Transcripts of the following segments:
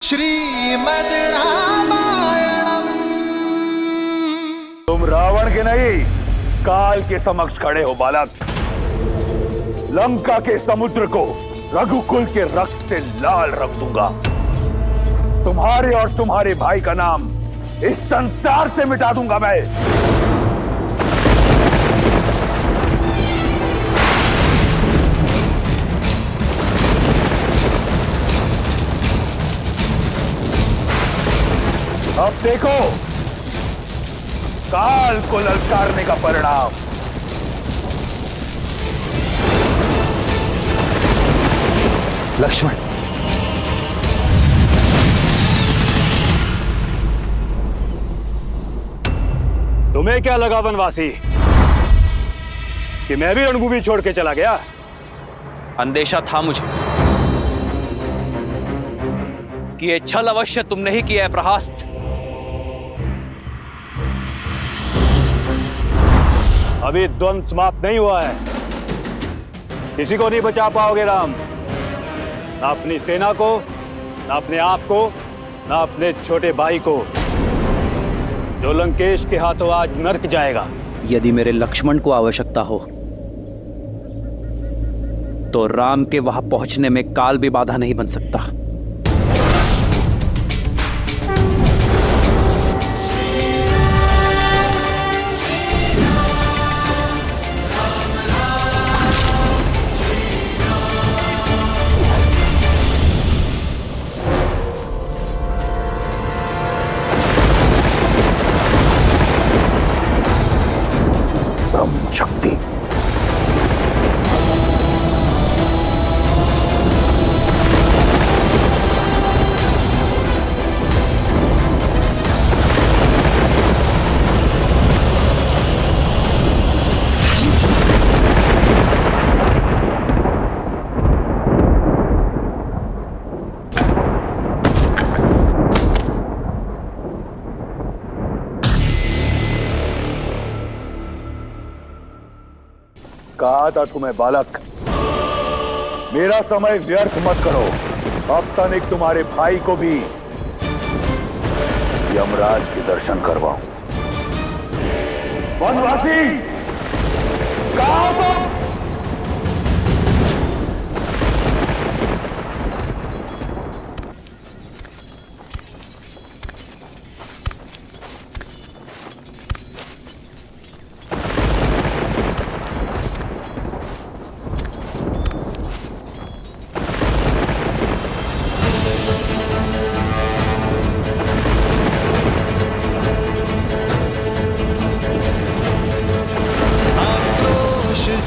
श्रीमद् रामायणम। तुम रावण के नहीं, काल के समक्ष खड़े हो बालक। लंका के समुद्र को रघुकुल के रक्त से लाल रख दूंगा। तुम्हारे और तुम्हारे भाई का नाम इस संसार से मिटा दूंगा मैं। अब देखो काल को ललकारने का परिणाम। लक्ष्मण, तुम्हें क्या लगा वनवासी कि मैं भी रणभूमि छोड़ के चला गया? अंदेशा था मुझे कि ये छल अवश्य तुमने ही किया है प्रहास्त। अभी द्वंद्व समाप्त नहीं हुआ है। किसी को नहीं बचा पाओगे राम, ना अपनी सेना को, ना अपने आप को, ना अपने छोटे भाई को, जो लंकेश के हाथों आज नर्क जाएगा। यदि मेरे लक्ष्मण को आवश्यकता हो तो राम के वहां पहुंचने में काल भी बाधा नहीं बन सकता। शक्ति कहा था तुम्हें बालक, मेरा समय व्यर्थ मत करो। अब तनिक तुम्हारे भाई को भी यमराज के दर्शन करवाऊं। वनवासी कहां तुम?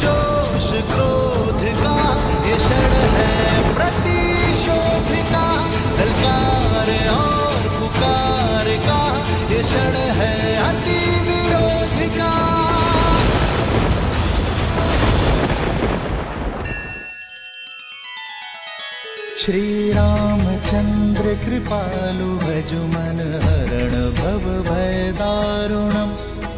जोश क्रोध का ये क्षण है प्रतिशोध का, ललकार और पुकार का ये क्षण है अति विरोध का। श्री रामचंद्र कृपालु भजु मन हरण भव भय दारुणम।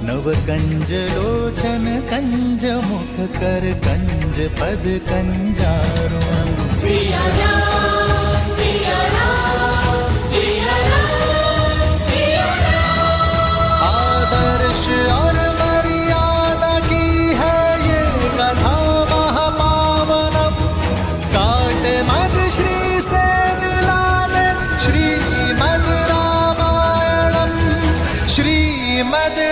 नव कंज लोचन कंज मुख कर कंज पद कंजारुणम। सिया राम सिया राम सिया राम सिया राम। आदर्श और मर्यादा की है ये कथा महापावनम। काट मद श्री से मिलाने श्रीमद् रामायणम। श्रीमद्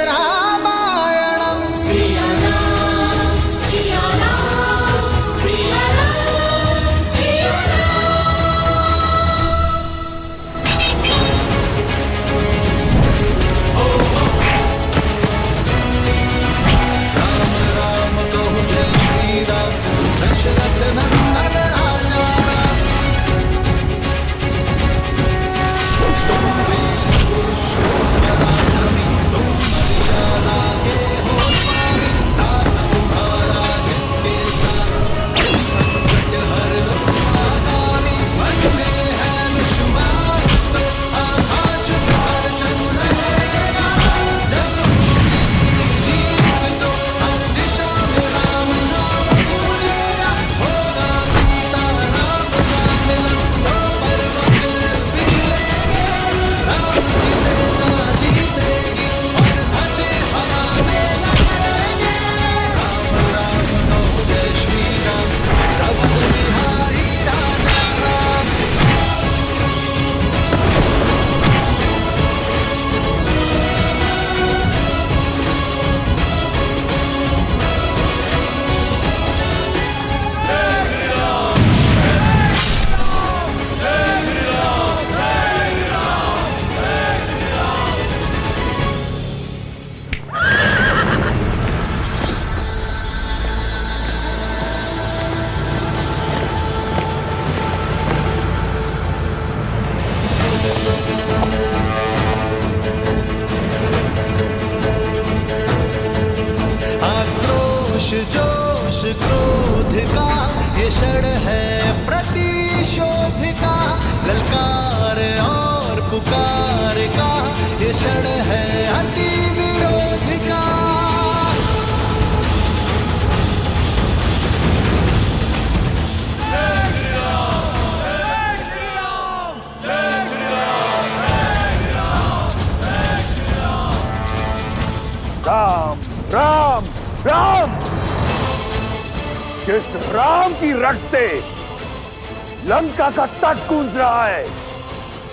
क्रोध का, ये क्षण है प्रतिशोध का, ललकार और पुकार का, ये क्षण है अति विरोध का। राम राम राम। जिस राम की रट से लंका का तट गूंज रहा है,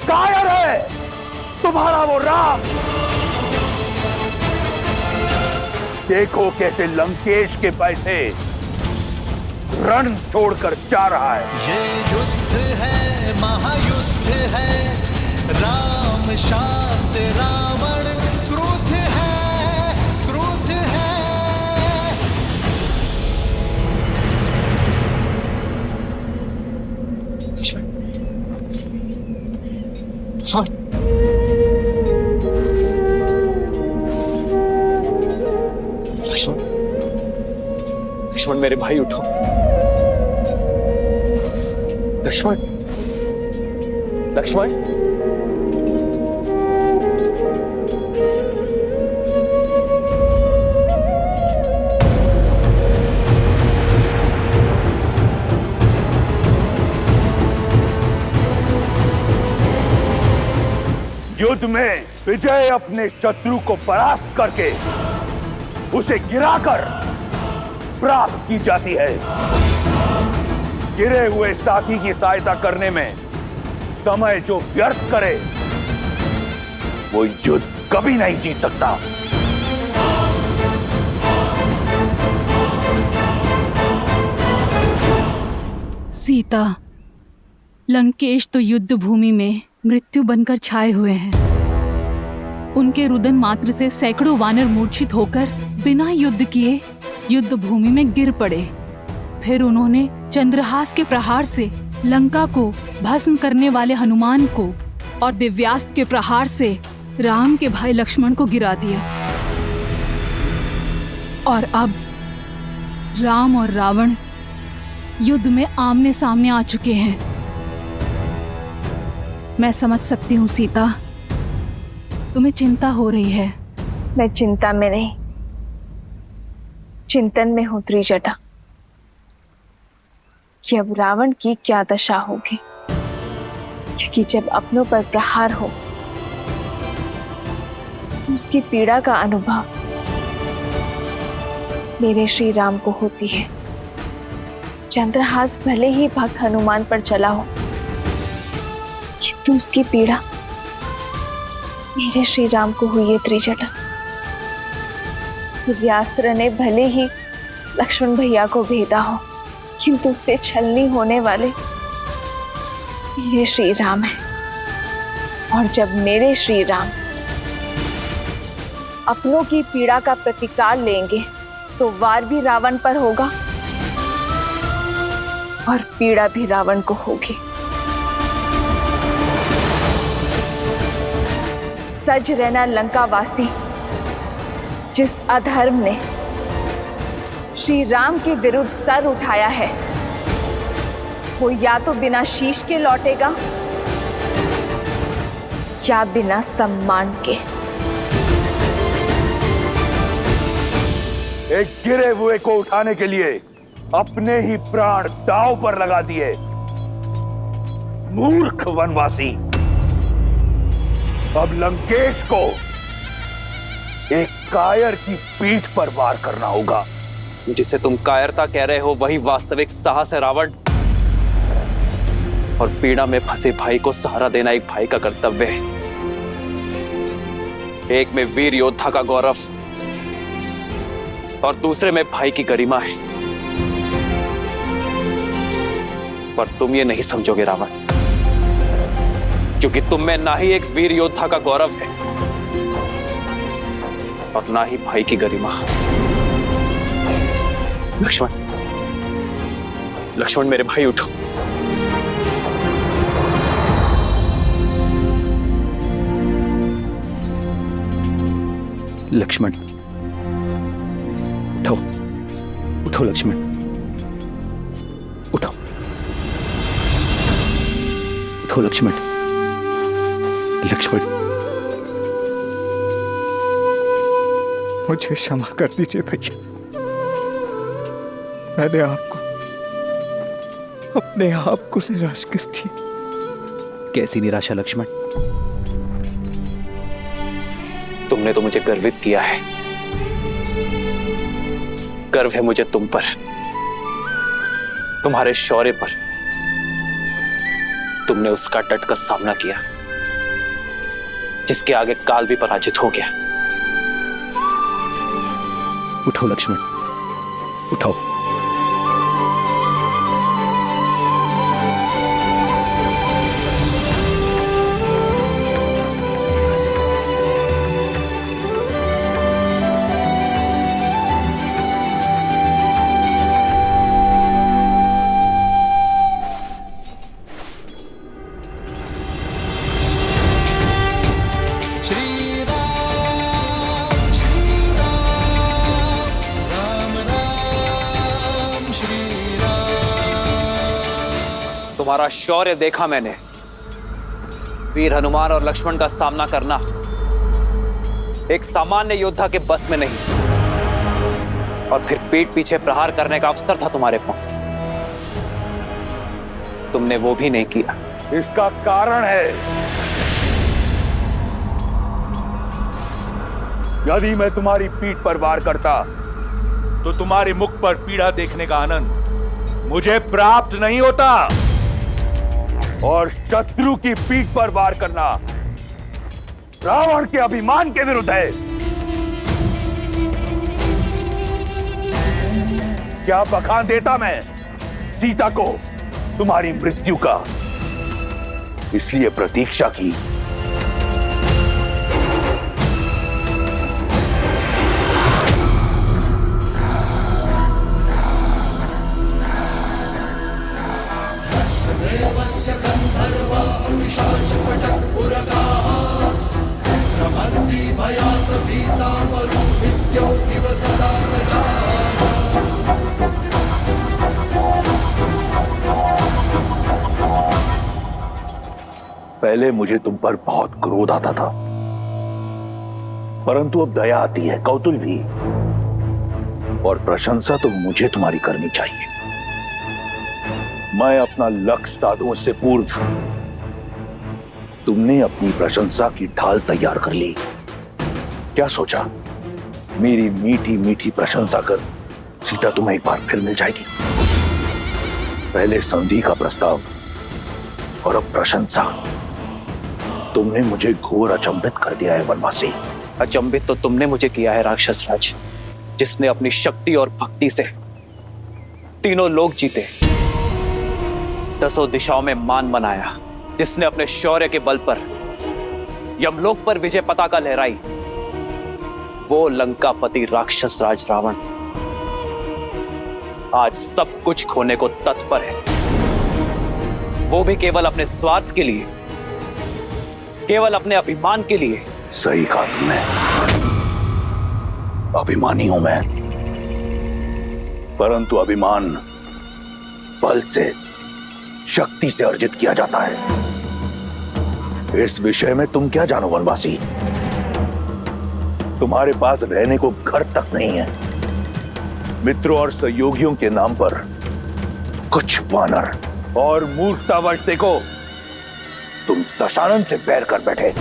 कायर है तुम्हारा वो राम। देखो कैसे लंकेश के पैसे रण छोड़कर जा रहा है। ये युद्ध है, महायुद्ध है, राम शांत रावण क्रुद्ध है, क्रुद्ध है। लक्ष्मण मेरे भाई उठो। लक्ष्मण लक्ष्मण युद्ध में विजय अपने शत्रु को परास्त करके उसे गिराकर प्राप्त की जाती है। गिरे हुए साथी की सहायता करने में समय जो व्यर्थ करे वो युद्ध कभी नहीं जीत सकता। सीता, लंकेश तो युद्ध भूमि में मृत्यु बनकर छाए हुए हैं। उनके रुदन मात्र से सैकड़ों वानर मूर्छित होकर बिना युद्ध किए युद्ध भूमि में गिर पड़े। फिर उन्होंने चंद्रहास के प्रहार से लंका को भस्म करने वाले हनुमान को और दिव्यास्त्र के प्रहार से राम के भाई लक्ष्मण को गिरा दिया। और अब राम और रावण युद्ध में आमने सामने आ चुके हैं। मैं समझ सकती हूँ सीता, तुम्हें चिंता हो रही है। मैं चिंता में नहीं, चिंतन में हूं त्रिजटा कि अब रावण की क्या दशा होगी। क्योंकि जब अपनों पर प्रहार हो तो उसकी पीड़ा का अनुभव मेरे श्री राम को होती है। चंद्रहास भले ही भक्त हनुमान पर चला हो, किंतु उसकी पीड़ा मेरे श्री राम को हुई है त्रिजटा। दिव्यास्त्र ने भले ही लक्ष्मण भैया को भेदा हो, किंतु उससे छलनी होने वाले मेरे श्री राम है। और जब मेरे श्री राम अपनों की पीड़ा का प्रतिकार लेंगे तो वार भी रावण पर होगा और पीड़ा भी रावण को होगी। सज रहना लंकावासी, जिस अधर्म ने श्री राम के विरुद्ध सर उठाया है, वो या तो बिना शीश के लौटेगा या बिना सम्मान के। एक गिरे हुए को उठाने के लिए अपने ही प्राण दांव पर लगा दिए। मूर्ख वनवासी, अब लंकेश को एक कायर की पीठ पर वार करना होगा। जिसे तुम कायरता कह रहे हो वही वास्तविक साहस है रावण। और पीड़ा में फंसे भाई को सहारा देना एक भाई का कर्तव्य है। एक में वीर योद्धा का गौरव और दूसरे में भाई की गरिमा है। पर तुम ये नहीं समझोगे रावण, क्योंकि तुम में ना ही एक वीर योद्धा का गौरव है और ना ही भाई की गरिमा। लक्ष्मण, लक्ष्मण मेरे भाई उठो। लक्ष्मण उठो, उठो लक्ष्मण। उठो लक्ष्मण, लक्ष्मण। मुझे क्षमा कर दीजिए भैया, मैंने आपको अपने आप को निराश कर दी। कैसी निराशा लक्ष्मण? तुमने तो मुझे गर्वित किया है। गर्व है मुझे तुम पर, तुम्हारे शौर्य पर। तुमने उसका डटकर सामना किया जिसके आगे काल भी पराजित हो गया। उठो लक्ष्मण, उठो। श्री राम श्री राम, राम राम श्री राम। तुम्हारा शौर्य देखा मैंने। वीर हनुमान और लक्ष्मण का सामना करना एक सामान्य योद्धा के बस में नहीं, और फिर पीठ पीछे प्रहार करने का अवसर था तुम्हारे पास, तुमने वो भी नहीं किया। इसका कारण है, यदि मैं तुम्हारी पीठ पर वार करता तो तुम्हारे मुख पर पीड़ा देखने का आनंद मुझे प्राप्त नहीं होता, और शत्रु की पीठ पर वार करना रावण के अभिमान के विरुद्ध है। क्या बखान देता मैं सीता को तुम्हारी मृत्यु का, इसलिए प्रतीक्षा की। पहले मुझे तुम पर बहुत क्रोध आता था, परंतु अब दया आती है, कौतूल भी, और प्रशंसा तो मुझे तुम्हारी करनी चाहिए। मैं अपना लक्ष्य साधूं से पूर्व तुमने अपनी प्रशंसा की ढाल तैयार कर ली। क्या सोचा मेरी मीठी मीठी प्रशंसा कर सीता तुम्हें एक बार फिर मिल जाएगी? पहले संधि का प्रस्ताव और अब प्रशंसा। तुमने मुझे घोर अचंभित कर दिया है वनवासी। अचंभित तो तुमने मुझे किया है राक्षस राज, जिसने अपनी शक्ति और भक्ति से तीनों लोक जीते, दसों दिशाओं में मान बनाया, जिसने अपने शौर्य के बल पर यमलोक पर विजय पताका लहराई, वो लंकापति राक्षस राज रावण आज सब कुछ खोने को तत्पर है। वो भी केवल अपने स्वार्थ के लिए, केवल अपने अभिमान के लिए। सही कहा तुमने, अभिमानी हूं मैं, परंतु अभिमान बल से, शक्ति से अर्जित किया जाता है। इस विषय में तुम क्या जानो वनवासी? तुम्हारे पास रहने को घर तक नहीं है। मित्रों और सहयोगियों के नाम पर कुछ वानर और मूर्खतावश देखो तुम दशानन से बैर कर बैठे।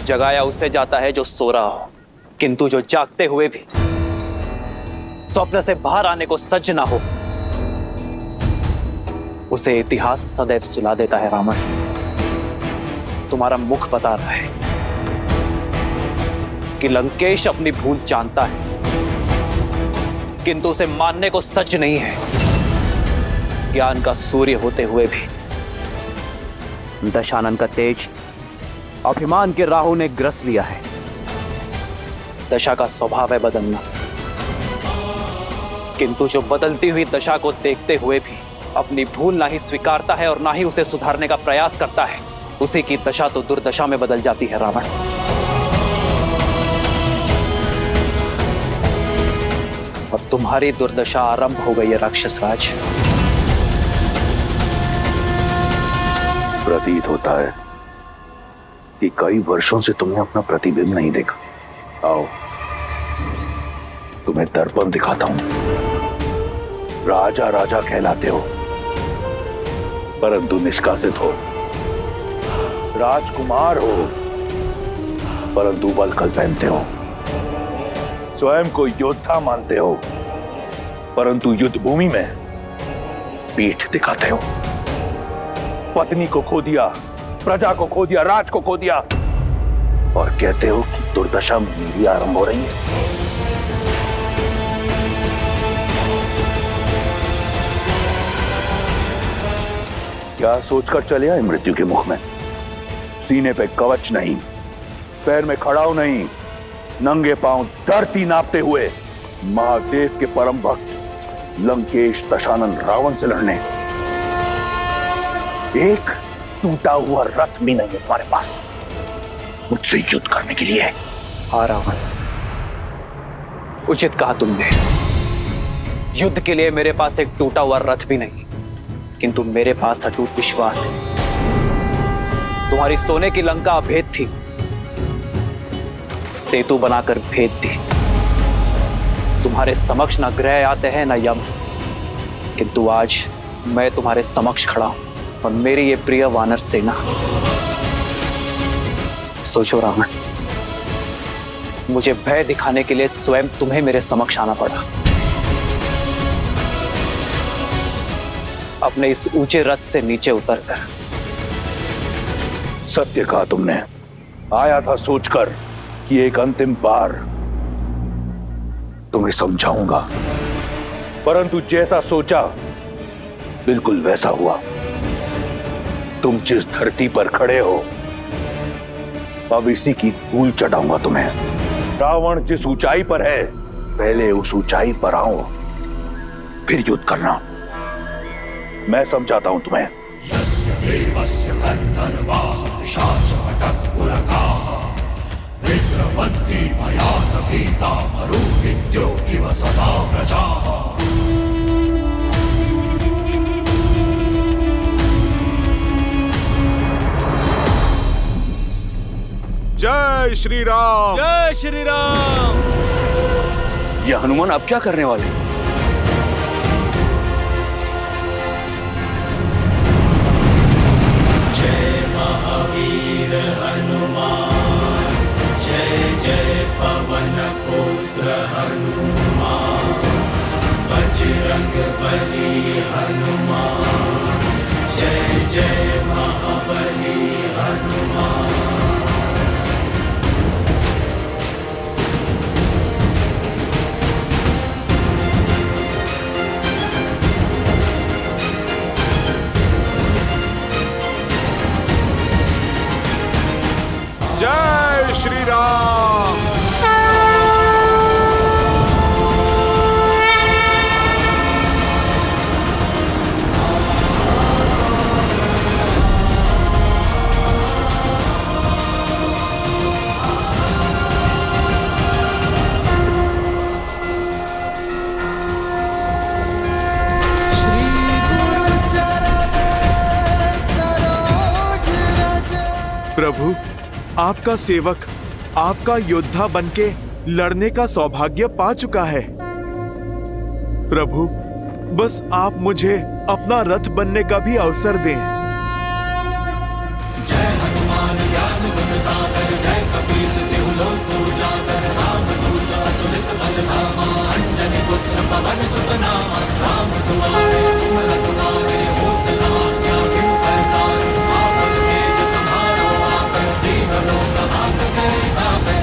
जगाया उससे जाता है जो सो रहा हो, किंतु जो जागते हुए भी स्वप्न से बाहर आने को सज्ज ना हो, उसे इतिहास सदैव सुला देता है। रावण, तुम्हारा मुख बता रहा है कि लंकेश अपनी भूल जानता है, किंतु उसे मानने को सज्ज नहीं है। ज्ञान का सूर्य होते हुए भी दशानन का तेज अभिमान के राहु ने ग्रस लिया है। दशा का स्वभाव है बदलना, किंतु जो बदलती हुई दशा को देखते हुए भी अपनी भूल ना ही स्वीकारता है और ना ही उसे सुधारने का प्रयास करता है, उसी की दशा तो दुर्दशा में बदल जाती है। रावण, और तुम्हारी दुर्दशा आरंभ हो गई है राक्षस राज। प्रतीत होता है कि कई वर्षों से तुमने अपना प्रतिबिंब नहीं देखा। आओ, तुम्हें दर्पण दिखाता हूं। राजा राजा कहलाते हो, परंतु निष्कासित हो। राजकुमार हो, परंतु वल्कल पहनते हो। स्वयं को योद्धा मानते हो, परंतु युद्ध भूमि में पीठ दिखाते हो। पत्नी को खो दिया, प्रजा को खो दिया, राज को खो दिया, और कहते हो कि दुर्दशा मेरी आरंभ हो रही है। क्या सोचकर चले आए मृत्यु के मुख में? सीने पे कवच नहीं, पैर में खड़ाऊ नहीं, नंगे पांव धरती नापते हुए महादेव के परम भक्त लंकेश दशानन रावण से लड़ने। एक टूटा हुआ रथ भी नहीं है तुम्हारे पास मुझसे युद्ध करने के लिए। हाँ रावण, उचित कहा तुमने। युद्ध के लिए मेरे पास एक टूटा हुआ रथ भी नहीं, किंतु मेरे पास अटूट विश्वास है। तुम्हारी सोने की लंका अभेद थी, सेतु बनाकर भेद दी। तुम्हारे समक्ष न ग्रह आते हैं न यम, किंतु आज मैं तुम्हारे समक्ष खड़ा हूं और मेरी ये प्रिय वानर सेना। सोचो रावण, मुझे भय दिखाने के लिए स्वयं तुम्हें मेरे समक्ष आना पड़ा। अपने इस ऊंचे रथ से नीचे उतरकर। सत्य कहा तुमने। आया था सोचकर कि एक अंतिम बार तुम्हें समझाऊंगा, परंतु जैसा सोचा बिल्कुल वैसा हुआ। तुम जिस धरती पर खड़े हो, अब इसी की धूल चटाऊंगा तुम्हें। रावण जिस ऊंचाई पर है, पहले उस ऊंचाई पर आओ, फिर युद्ध करना। मैं समझाता हूं तुम्हें। जय श्री राम। जय श्री राम। ये हनुमान अब क्या करने वाले? जय महावीर हनुमान, जय जय पवन पुत्र हनुमान, बजरंग बली हनुमान, जय जय महाबली हनुमान। जय श्री राम। प्रभु, आपका सेवक आपका योद्धा बनके लड़ने का सौभाग्य पा चुका है। प्रभु, बस आप मुझे अपना रथ बनने का भी अवसर दें। जय हनुमान ज्ञान गुण सागर, जय कपीस तिहु लोक उजागर, राम दूत अतुलित बल धामा, अंजनी पुत्र पवन सुत नामा, राम दुआरे तुम रखवारे, होत न आज्ञा बिनु पैसारे, आपन तेज सम्हारो आपन, दीन लोक हाथ धरे आपे।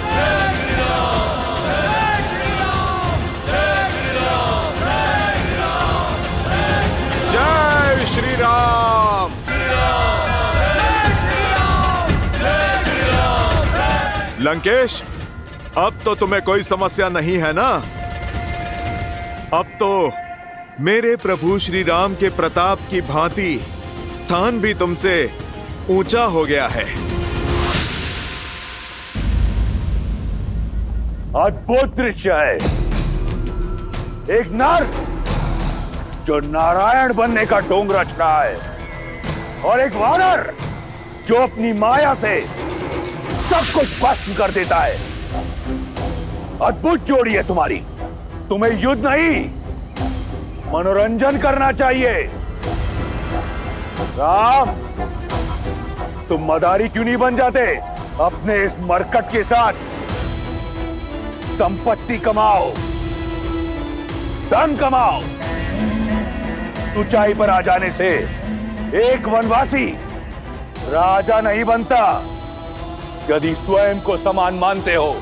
जय श्री राम, जय श्री राम, जय श्री राम, जय श्री राम। जय श्री राम। लंकेश, अब तो तुम्हें कोई समस्या नहीं है ना? अब तो मेरे प्रभु श्री राम के प्रताप की भांति स्थान भी तुमसे ऊंचा हो गया है। अद्भुत दृश्य है। एक नर जो नारायण बनने का ढोंग रच रहा है और एक वानर जो अपनी माया से सब कुछ भस्म कर देता है। अद्भुत जोड़ी है तुम्हारी। तुम्हें युद्ध नहीं, मनोरंजन करना चाहिए। राम, तुम मदारी क्यों नहीं बन जाते? अपने इस मरकट के साथ संपत्ति कमाओ, धन कमाओ। ऊंचाई पर आ जाने से एक वनवासी राजा नहीं बनता। यदि स्वयं को समान मानते हो,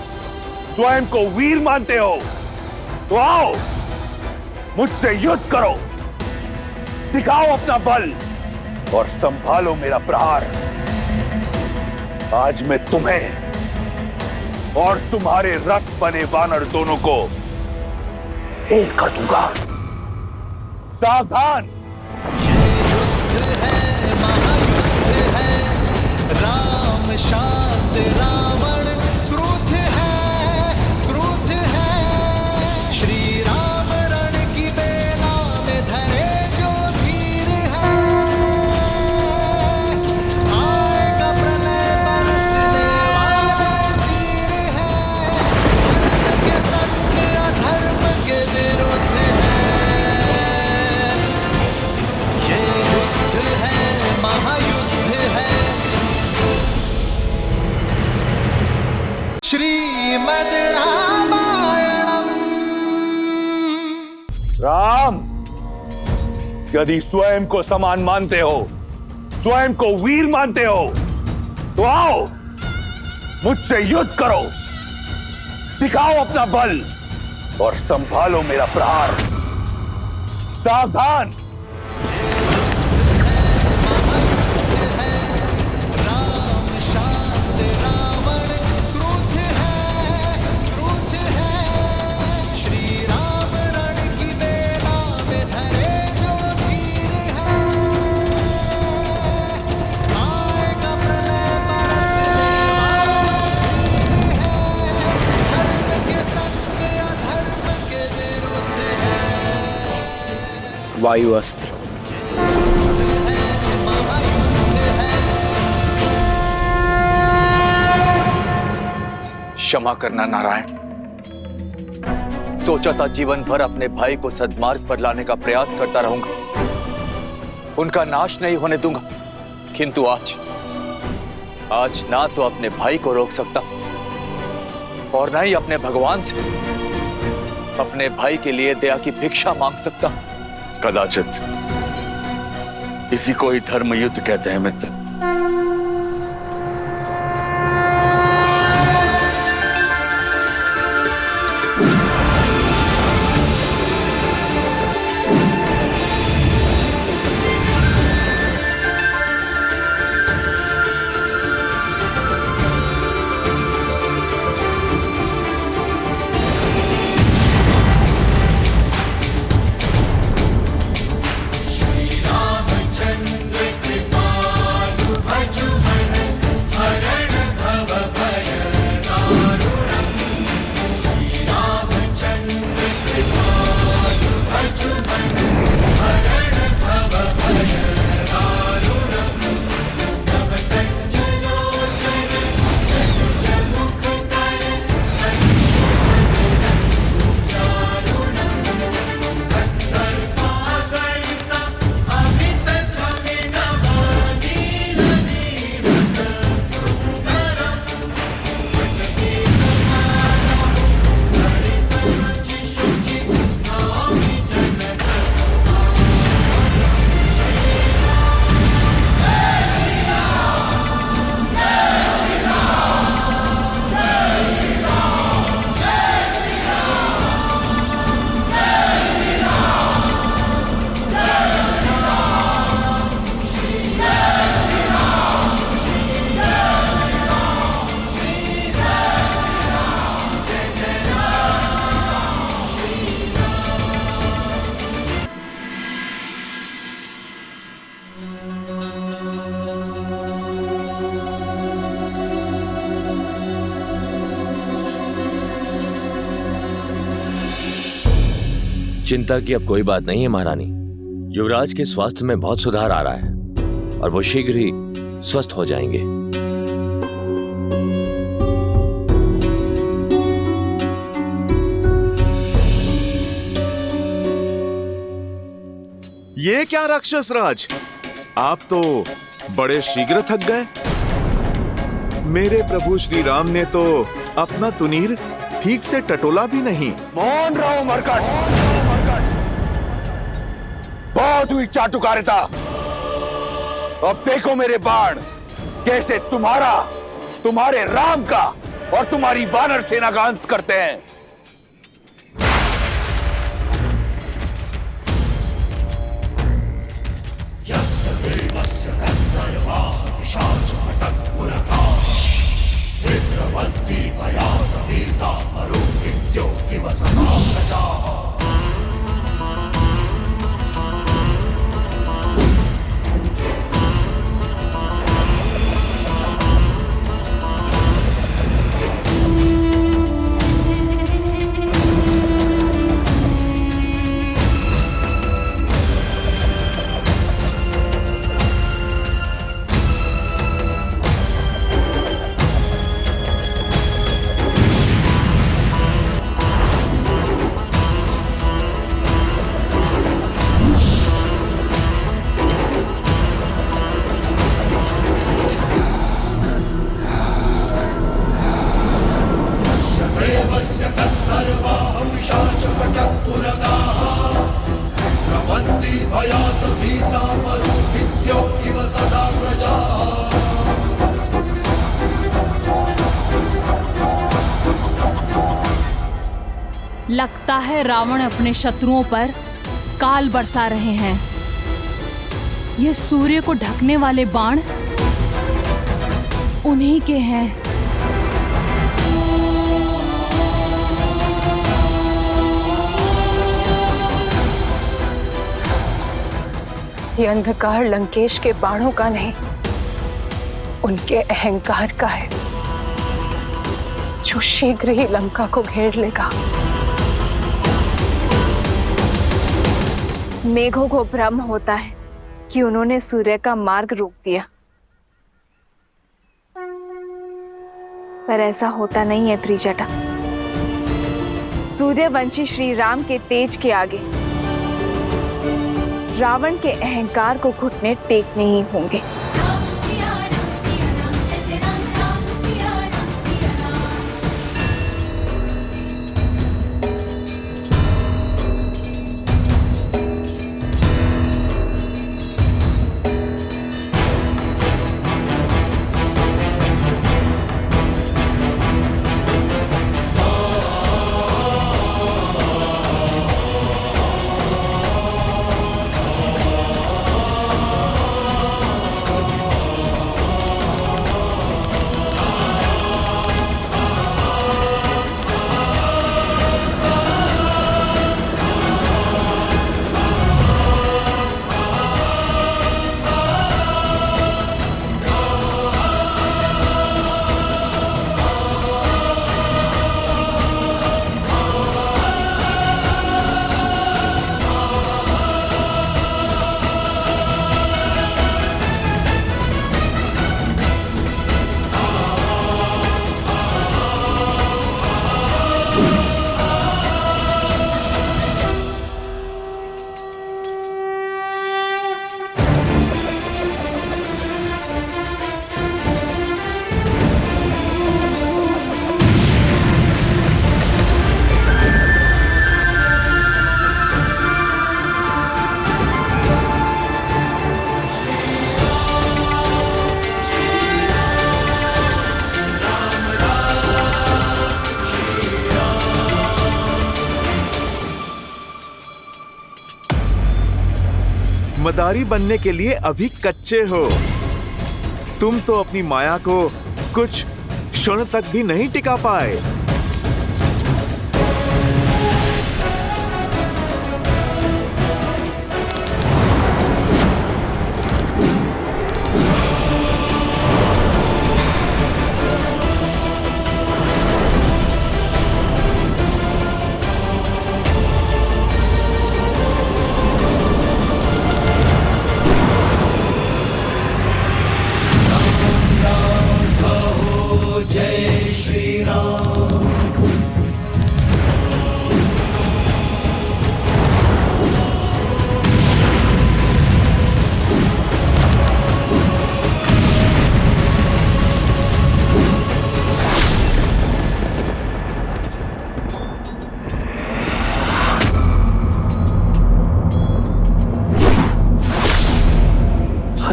स्वयं को वीर मानते हो, तो आओ मुझसे युद्ध करो, दिखाओ अपना बल और संभालो मेरा प्रहार। आज मैं तुम्हें और तुम्हारे रथ बने वानर दोनों को ढेर कर दूंगा। सावधान! राम शांत रावण क्रोध है श्री राम रण की बेला में धरे जो धीर है। आएगा प्रलय बरसने वाले तीर है। धर्म के संग अधर्म के विरुद्ध है। ये युद्ध है, महायुद्ध है। श्रीमद् रामायणम। राम, यदि स्वयं को समान मानते हो, स्वयं को वीर मानते हो, तो आओ मुझसे युद्ध करो, दिखाओ अपना बल और संभालो मेरा प्रहार। सावधान! राम शांत रावण क्रोध है श्री राम रण की बेला में धरे जो धीर है। आएगा प्रलय बरसने वाले तीर है। धर्म के संग अधर्म के विरुद्ध है। वायु अस्त्र। क्षमा करना नारायण। सोचा था जीवन भर अपने भाई को सद्मार्ग पर लाने का प्रयास करता रहूंगा, उनका नाश नहीं होने दूंगा, किंतु आज ना तो अपने भाई को रोक सकता और ना ही अपने भगवान से अपने भाई के लिए दया की भिक्षा मांग सकता। कदाचित इसी को ही धर्म युद्ध कहते हैं मित्र। श्री रामचंद्र कृपालु चिंता की अब कोई बात नहीं है महारानी। युवराज के स्वास्थ्य में बहुत सुधार आ रहा है और वो शीघ्र ही स्वस्थ हो जाएंगे। ये क्या राक्षस राज, आप तो बड़े शीघ्र थक गए। मेरे प्रभु श्री राम ने तो अपना तुनीर ठीक से टटोला भी नहीं। मौन रहो मरकट, बहुत हुई चाटुकारिता। अब देखो मेरे बाण कैसे तुम्हारा, तुम्हारे राम का और तुम्हारी वानर सेना का अंत करते हैं। लगता है रावण अपने शत्रुओं पर काल बरसा रहे हैं। ये सूर्य को ढकने वाले बाण उन्हीं के हैं। ये अंधकार लंकेश के बाणों का नहीं, उनके अहंकार का है, जो शीघ्र ही लंका को घेर लेगा। मेघों को भ्रम होता है कि उन्होंने सूर्य का मार्ग रोक दिया, पर ऐसा होता नहीं है त्रिजटा। सूर्यवंशी श्री राम के तेज के आगे रावण के अहंकार को घुटने टेकने ही होंगे। मदारी बनने के लिए अभी कच्चे हो। तुम तो अपनी माया को कुछ क्षण तक भी नहीं टिका पाए।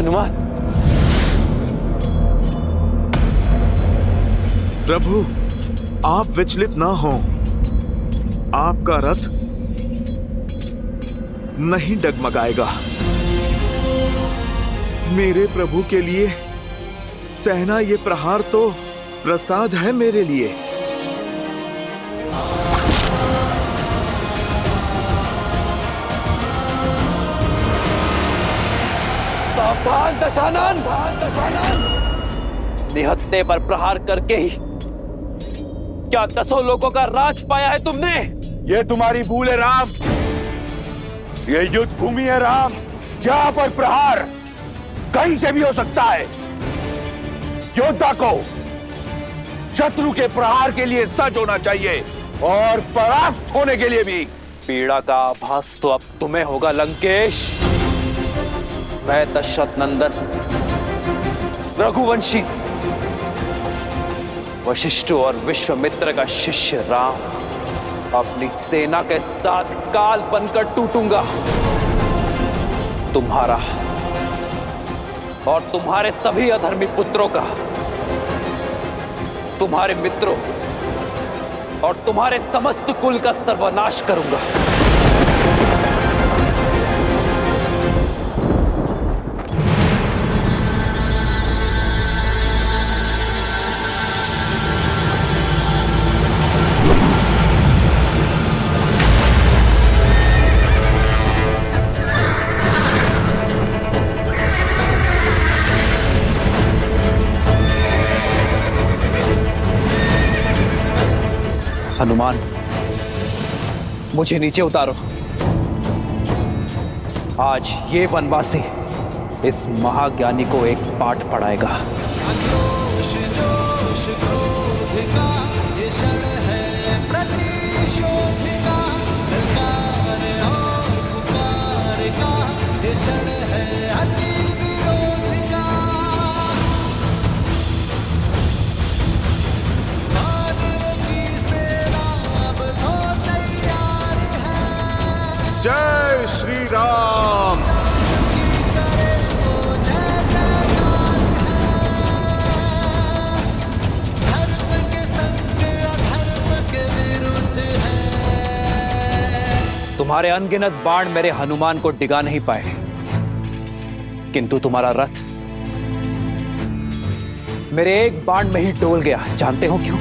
हनुमान। प्रभु, आप विचलित ना हो। आपका रथ नहीं डगमगाएगा। मेरे प्रभु के लिए सहना ये प्रहार तो प्रसाद है मेरे लिए। सावधान दशानन! निहत्ते पर प्रहार करके ही क्या 10 लोगों का राज पाया है तुमने? ये तुम्हारी भूल है राम। ये युद्ध भूमि है राम, जहां पर प्रहार कहीं से भी हो सकता है। योद्धा को शत्रु के प्रहार के लिए सज्ज होना चाहिए और परास्त होने के लिए भी। पीड़ा का आभास तो अब तुम्हें होगा लंकेश। मैं दशरथ नंदन रघुवंशी वशिष्ठ और विश्वामित्र का शिष्य राम अपनी सेना के साथ काल बनकर टूटूंगा। तुम्हारा और तुम्हारे सभी अधर्मी पुत्रों का, तुम्हारे मित्रों और तुम्हारे समस्त कुल का सर्वनाश करूंगा। हनुमान, मुझे नीचे उतारो। आज ये वनवासी इस महाज्ञानी को एक पाठ पढ़ाएगा। जय श्री राम। तुम्हारे अनगिनत बाण मेरे हनुमान को डिगा नहीं पाए, किंतु तुम्हारा रथ मेरे एक बाण में ही डोल गया। जानते हो क्यों?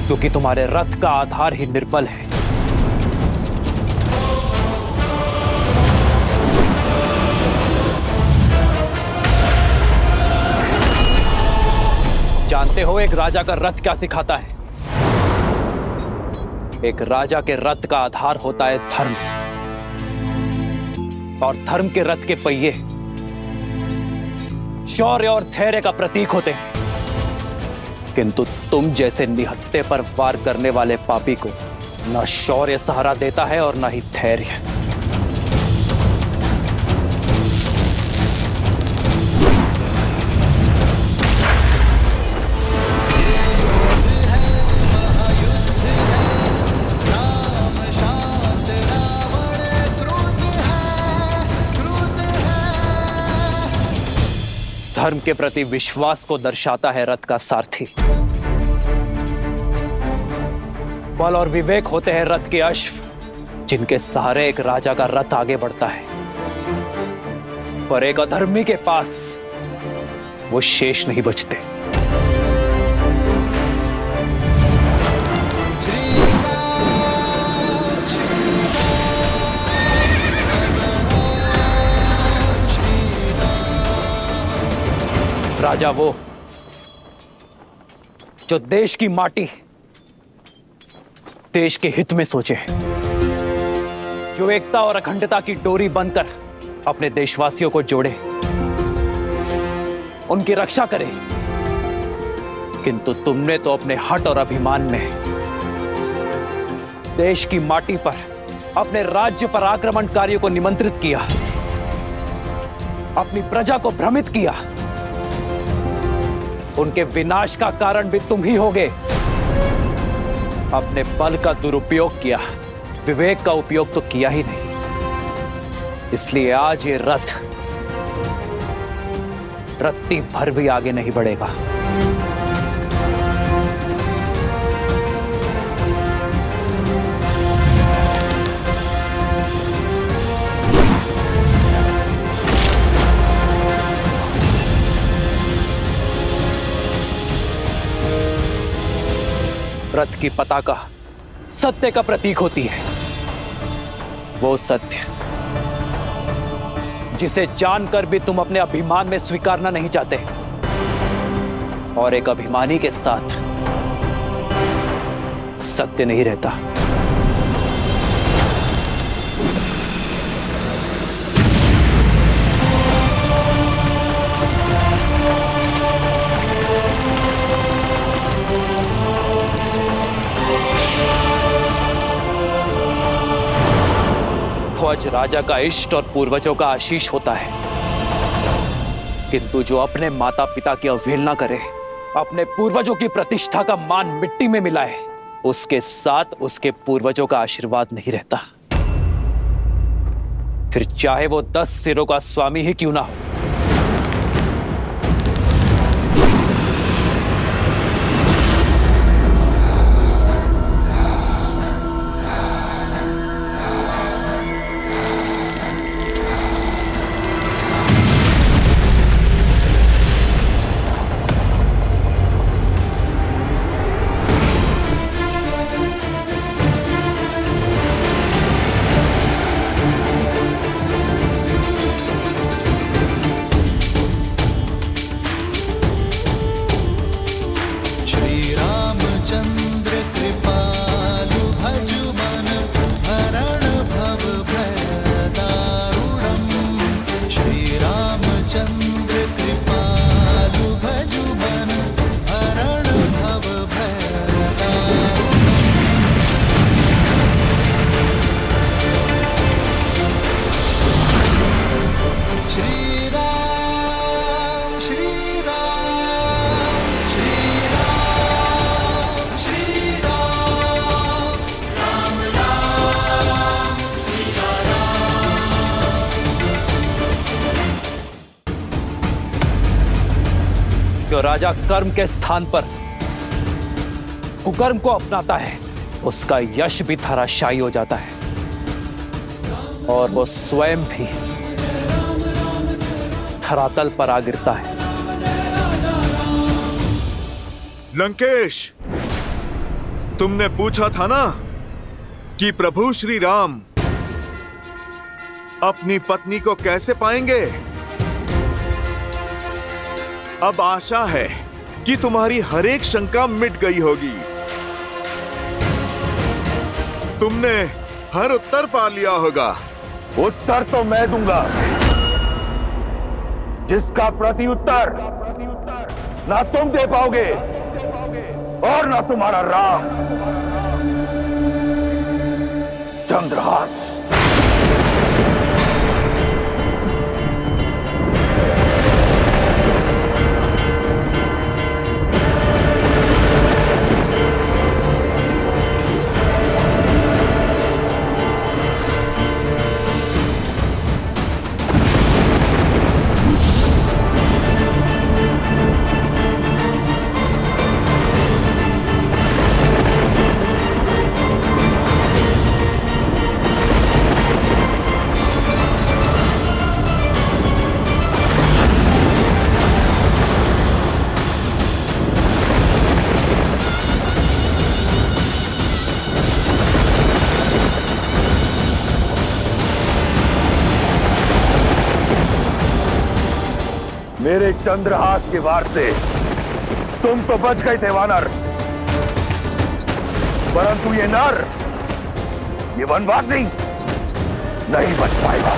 क्योंकि तुम्हारे रथ का आधार ही निर्बल है। जानते हो एक राजा का रथ क्या सिखाता है? एक राजा के रथ का आधार होता है धर्म, और धर्म के रथ के पहिए शौर्य और धैर्य का प्रतीक होते हैं। किंतु तुम जैसे निहत्ते पर वार करने वाले पापी को न शौर्य सहारा देता है और न ही धैर्य। धर्म के प्रति विश्वास को दर्शाता है रथ का सारथी। बल और विवेक होते हैं रथ के अश्व, जिनके सहारे एक राजा का रथ आगे बढ़ता है। पर एक अधर्मी के पास वो शेष नहीं बचते। राजा वो जो देश की माटी, देश के हित में सोचे, जो एकता और अखंडता की डोरी बनकर अपने देशवासियों को जोड़े, उनकी रक्षा करे। किंतु तुमने तो अपने हठ और अभिमान में देश की माटी पर अपने राज्य पर आक्रमणकारियों को निमंत्रित किया, अपनी प्रजा को भ्रमित किया। उनके विनाश का कारण भी तुम ही होगे। अपने बल का दुरुपयोग किया, विवेक का उपयोग तो किया ही नहीं। इसलिए आज ये रथ रत्ती भर भी आगे नहीं बढ़ेगा। रथ की पताका सत्य का प्रतीक होती है। वो सत्य जिसे जानकर भी तुम अपने अभिमान में स्वीकारना नहीं चाहते, और एक अभिमानी के साथ सत्य नहीं रहता। ध्वज राजा का इष्ट और पूर्वजों का आशीष होता है, किंतु जो अपने माता पिता की अवहेलना करे, अपने पूर्वजों की प्रतिष्ठा का मान मिट्टी में मिलाए, उसके साथ उसके पूर्वजों का आशीर्वाद नहीं रहता। फिर चाहे वो 10 सिरों का स्वामी ही क्यों ना हो। जो राजा कर्म के स्थान पर कुकर्म को अपनाता है, उसका यश भी धराशायी हो जाता है, और वो स्वयं भी धरातल पर आ गिरता है। लंकेश, तुमने पूछा था ना कि प्रभु श्री राम अपनी पत्नी को कैसे पाएंगे। अब आशा है कि तुम्हारी हर एक शंका मिट गई होगी। तुमने हर उत्तर पा लिया होगा। उत्तर तो मैं दूंगा, जिसका प्रति उत्तर ना तुम दे पाओगे और ना तुम्हारा राम। चंद्रहास, मेरे चंद्रहास के वार से तुम तो बच गए थे वानर, परंतु ये नर, ये वनवासी नहीं बच पाएगा।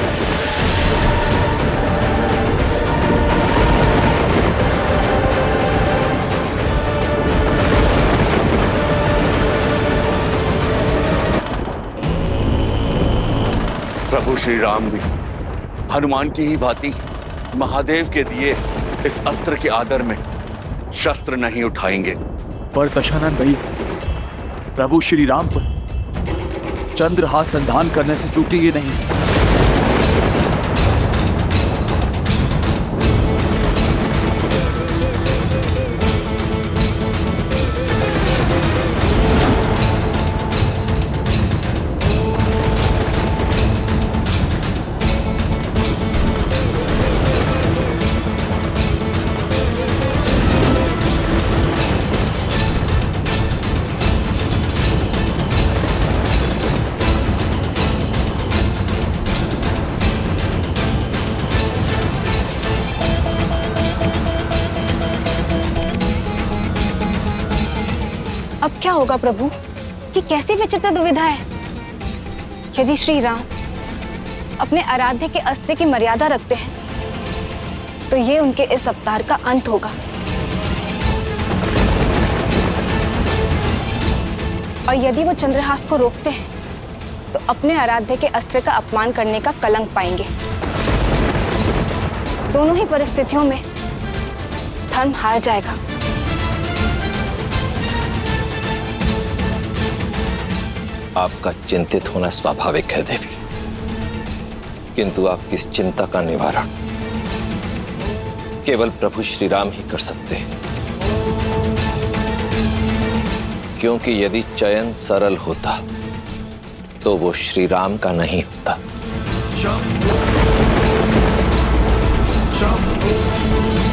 प्रभु श्री राम भी हनुमान की ही भांति महादेव के दिए इस अस्त्र के आदर में शस्त्र नहीं उठाएंगे। पर दशानन भाई, प्रभु श्री राम पर चंद्रहास संधान करने से चूकेंगे नहीं। अब क्या होगा प्रभु? कि कैसी विचित्र दुविधा है। यदि श्री राम अपने आराध्य के अस्त्र की मर्यादा रखते हैं तो ये उनके इस अवतार का अंत होगा। और यदि वो चंद्रहास को रोकते हैं तो अपने आराध्य के अस्त्र का अपमान करने का कलंक पाएंगे। दोनों ही परिस्थितियों में धर्म हार जाएगा। आपका चिंतित होना स्वाभाविक है देवी, किंतु आपकी इस चिंता का निवारण केवल प्रभु श्री राम ही कर सकते हैं। क्योंकि यदि चयन सरल होता तो वो श्री राम का नहीं होता। शंभो शंभो